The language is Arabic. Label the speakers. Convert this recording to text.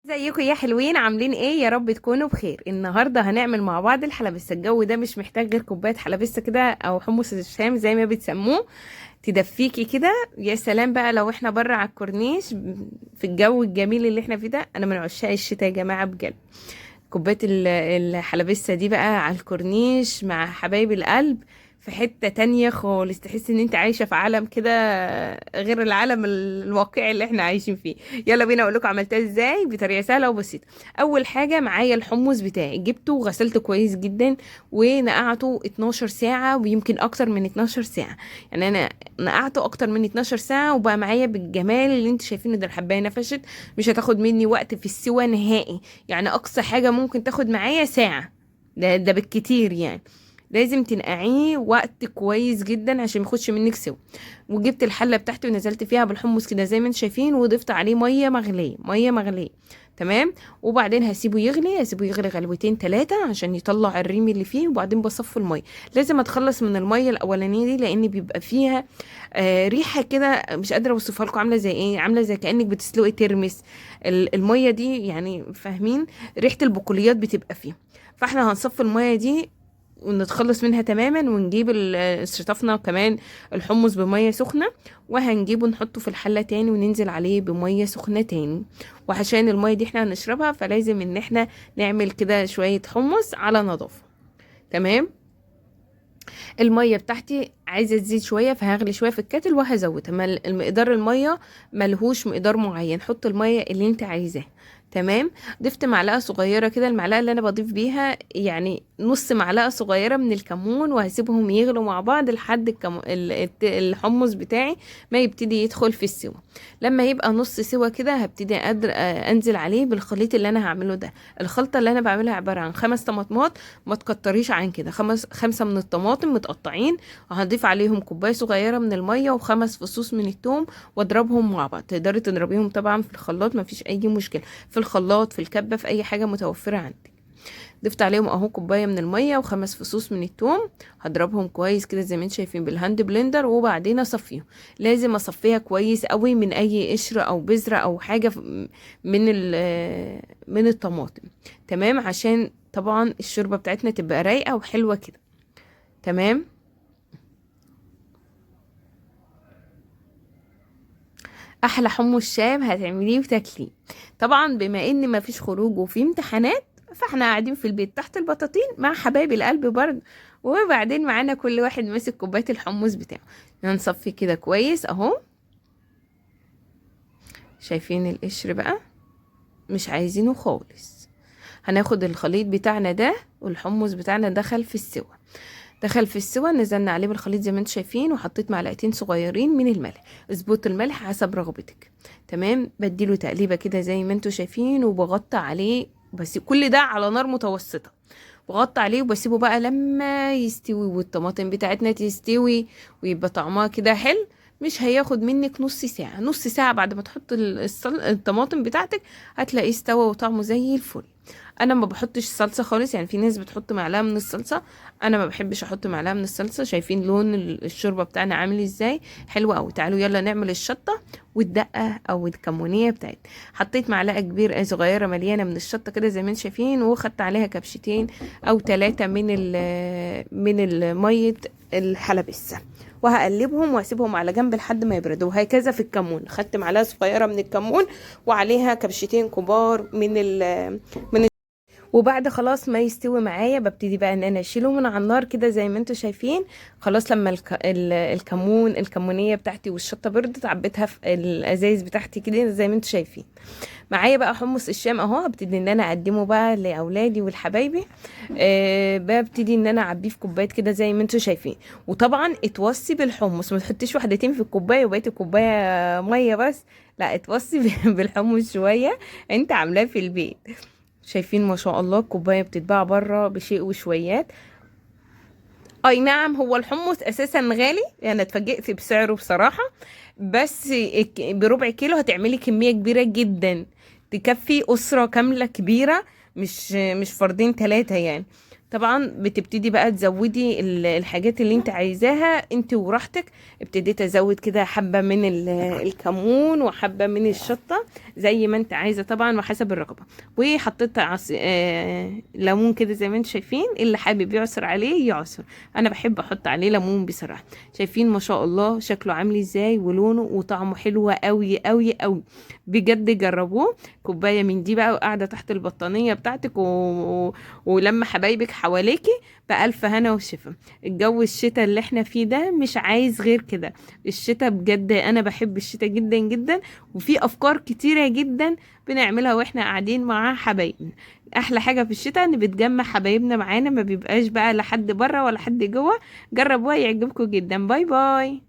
Speaker 1: ازيكم يا حلوين؟ عاملين ايه؟ يا رب تكونوا بخير. النهارده هنعمل مع بعض الحلبسه. الجو ده مش محتاج غير كوبايه حلبسه كده او حمص الشام زي ما بتسموه، تدفيكي كده. يا سلام بقى لو احنا بره على الكورنيش في الجو الجميل اللي احنا فيه ده. انا من عشاق الشتاء يا جماعه بجد. كوبايه الحلبسه دي بقى على الكورنيش مع حبايب القلب، في حتة تانية خالص. تحس ان انت عايشة في عالم كده غير العالم الواقعي اللي احنا عايشين فيه. يلا بينا اقول لكم عملتها ازاي بطريقة سهلة وبسيطة. اول حاجة معايا الحمص بتاعي، جبته وغسلته كويس جدا ونقعته 12 ساعة ويمكن اكتر من 12 ساعة. يعني انا نقعته اكتر من 12 ساعة وبقى معايا بالجمال اللي انت شايفينه ده. الحباية نفشت، مش هتاخد مني وقت في السوى نهائي. يعني اقصى حاجة ممكن تاخد معايا ساعة، ده بالكتير يعني. لازم تنقعيه وقت كويس جدا عشان مياخدش منك سوا. وجبت الحله بتاعتي ونزلت فيها بالحمص كده زي ما انتم شايفين، وضفت عليه ميه مغليه ميه مغليه. تمام. وبعدين هسيبه يغلي غلوتين 3 عشان يطلع الريم اللي فيه، وبعدين بصفي الميه. لازم اتخلص من الميه الاولانيه دي لان بيبقى فيها ريحه كده مش قادره اوصفها لكم. عامله زي ايه؟ عامله زي كانك بتسلقي ترمس. الميه دي يعني فاهمين؟ ريحه البقوليات بتبقى فيها. فاحنا هنصفي الميه دي ونتخلص منها تماما، ونجيب شطفنا كمان الحمص بمية سخنة، وهنجيبه نحطه في الحلة تاني وننزل عليه بمية سخنة تاني. وعشان المية دي احنا هنشربها فلازم ان احنا نعمل كده شوية حمص على نظافة. تمام. المية بتاعتي عايزة تزيد شوية فهغلي شوية في الكاتل وهزودها. المقدار المية ملهوش مقدار معين، حط المية اللي انت عايزاه. تمام. ضفت معلقة صغيرة كده، المعلقة اللي انا بضيف بيها يعني نص معلقة صغيرة من الكمون، وهسيبهم يغلوا مع بعض لحد الحمص بتاعي ما يبتدي يدخل في السوا. لما يبقى نص سوا كده هبتدي انزل عليه بالخليط اللي انا هعمله ده. الخلطة اللي انا بعملها عبارة عن 5 طماطمات، ما تكتريش عن كده، 5 من الطماطم متقطعين، وهضيف عليهم كوبايه صغيره من الميه و5 فصوص من الثوم، واضربهم مع بعض. تقدري تضربيهم طبعا في الخلاط، مفيش اي مشكله، في الخلاط في الكبه في اي حاجه متوفره عندك. ضفت عليهم اهو كوبايه من الميه و5 فصوص من الثوم. هضربهم كويس كده زي ما انتم شايفين بالهاند بلندر، وبعدين اصفيهم. لازم اصفيها كويس قوي من اي قشره او بذره او حاجه من الطماطم. تمام. عشان طبعا الشوربه بتاعتنا تبقى رايقه وحلوه كده. تمام. احلى حمص شام هتعمليه وتاكليه. طبعا بما ان مفيش خروج وفي امتحانات، فاحنا قاعدين في البيت تحت البطاطين مع حبايب القلب برضه. وبعدين معانا كل واحد ماسك كوبايه الحمص بتاعه. هنصفي كده كويس اهو. شايفين القشر بقى؟ مش عايزينه خالص. هناخد الخليط بتاعنا ده، والحمص بتاعنا دخل في السوا، نزلنا عليه بالخليط زي ما انتم شايفين، وحطيت معلقتين صغيرين من الملح. اظبط الملح حسب رغبتك. تمام. بديله تقليبه كده زي ما انتم شايفين، وبغطي عليه، بس كل ده على نار متوسطه. بغطي عليه وبسيبه بقى لما يستوي والطماطم بتاعتنا تستوي ويبقى طعمها كده حلو. مش هياخد منك نص ساعة. نص ساعة بعد ما تحط الطماطم بتاعتك هتلاقيه استوى وطعمه زي الفل. انا ما بحطش صلصة خالص، يعني في ناس بتحط معلقة من الصلصة، انا ما بحبش احط معلقة من الصلصة. شايفين لون الشوربة بتاعنا عامل ازاي؟ حلوة قوي. تعالوا يلا نعمل الشطة والدقة او الكمونية بتاعتنا. حطيت معلقة كبيرة صغيرة مليانة من الشطة كده زي ما انتم شايفين، وخدت عليها كبشتين او 3 من مية الحلبسة، وهقلبهم واسيبهم على جنب لحد ما يبردوا. وهكذا في الكمون، خدت معلقة صغيرة من الكمون وعليها كبشتين كبار من وبعد خلاص ما يستوي معايا ببتدي بقى ان انا اشيله من على النار كده زي ما انتم شايفين. خلاص لما الكمونيه بتاعتي والشطه بردت، عبيتها في الازايز بتاعتي كده زي ما انتم شايفين. معايا بقى حمص الشام اهو، هبتدي ان انا اقدمه بقى لاولادي ولحبايبي. ببتدي ان انا اعبيه في كوبايات كده زي ما انتم شايفين. وطبعا اتوصي بالحمص، ما تحطيش وحدتين في الكوبايه وبقيت الكوبايه ميه بس. لا، اتوصي بالحمص شويه. انت عاملاه في البيت. شايفين ما شاء الله الكوبايه بتتباع بره بشيء وشويات. اي نعم، هو الحمص اساسا غالي، يعني اتفاجئت بسعره بصراحه. بس بربع كيلو هتعملي كميه كبيره جدا، تكفي اسره كامله كبيره، مش فردين 3 يعني. طبعا بتبتدي بقى تزودي الحاجات اللي انت عايزاها انت وراحتك. ابتديت ازود كده حبة من الكمون وحبة من الشطة زي ما انت عايزة طبعا وحسب الرغبة. وحطيت ليمون كده زي ما انتم شايفين، اللي حابب يعصر عليه يعصر، انا بحب احط عليه ليمون بصراحة. شايفين ما شاء الله شكله عامل ازاي ولونه وطعمه حلو قوي قوي قوي. بجد جربوه. كوباية من دي بقى وقاعدة تحت البطانية بتاعتك ولما حبايبك حواليكي بألف هنا وشفا. الجو الشتاء اللي احنا فيه ده مش عايز غير كده. الشتاء بجد انا بحب الشتاء جدا جدا، وفي افكار كتيرة جدا بنعملها واحنا قاعدين مع حبايبنا. احلى حاجة في الشتاء ان بتجمع حبايبنا معانا، ما بيبقاش بقى لحد بره ولا حد جوه. جربوها يعجبكم جدا. باي باي.